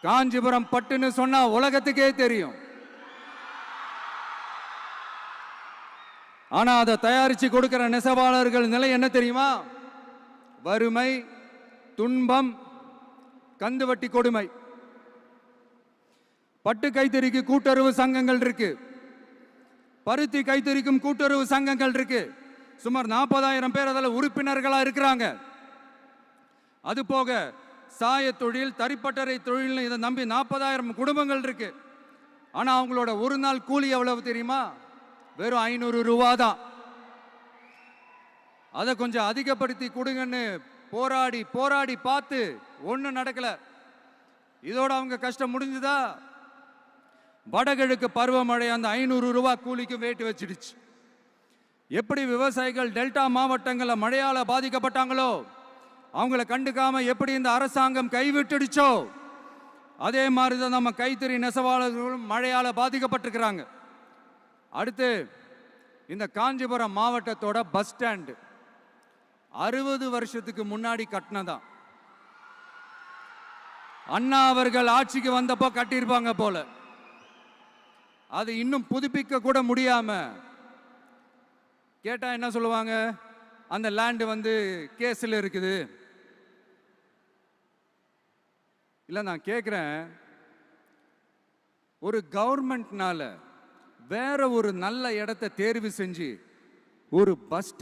காஞ்சிபுரம் பட்டுன்னு சொன்னா உலகத்துக்கே தெரியும். ஆனா அதை தயாரிச்சு கொடுக்கிற நெசவாளர்கள் நிலை என்ன தெரியுமா? வறுமை, துன்பம், கந்துவட்டி கொடுமை. பட்டு கைத்தறிக்கு கூட்டுறவு சங்கங்கள் இருக்கு, பருத்தி கைத்தறிக்கும் கூட்டுறவு சங்கங்கள் இருக்கு. சுமார் 40,000 பேர் அதில் உறுப்பினர்களா இருக்கிறாங்க. அது போக சாய தொழில், தறிப்பட்டறை தொழில் இதை நம்பி 40,000 குடும்பங்கள் இருக்கு. ஆனா அவங்களோட ஒரு நாள் கூலி எவ்வளவு தெரியுமா? வெறும் 500 ரூபா தான். அதை கொஞ்சம் அதிகப்படுத்தி கொடுங்கன்னு போராடி போராடி பார்த்து ஒன்றும் நடக்கல. இதோட அவங்க கஷ்டம் முடிஞ்சுதா? வடகிழக்கு பருவமழை அந்த 500 ரூபா கூலிக்கு வேட்டு வச்சிடுச்சு. எப்படி விவசாயிகள் டெல்டா மாவட்டங்களில் மழையால பாதிக்கப்பட்டாங்களோ, அவங்கள கண்டுக்காம எப்படி இந்த அரசாங்கம் கைவிட்டுடுச்சோ, அதே மாதிரி தான் நம்ம கைத்தறி நெசவாளர்களும் மழையால பாதிக்கப்பட்டிருக்கிறாங்க. அடுத்து இந்த காஞ்சிபுரம் மாவட்டத்தோட பஸ் ஸ்டாண்டு 60 வருஷத்துக்கு முன்னாடி கட்டினதான். அண்ணா அவர்கள் ஆட்சிக்கு வந்தப்போ கட்டியிருப்பாங்க போல. அது இன்னும் புதுப்பிக்க கூட முடியாம, கேட்டா என்ன சொல்லுவாங்க? அந்த லேண்டு கேஸ்ல இருக்குது. இல்ல, நான் கேட்கிறேன், ஒரு கவர்மெண்ட்னால வேற ஒரு நல்ல இடத்தை தேர்வு செஞ்சு ஒரு பஸ்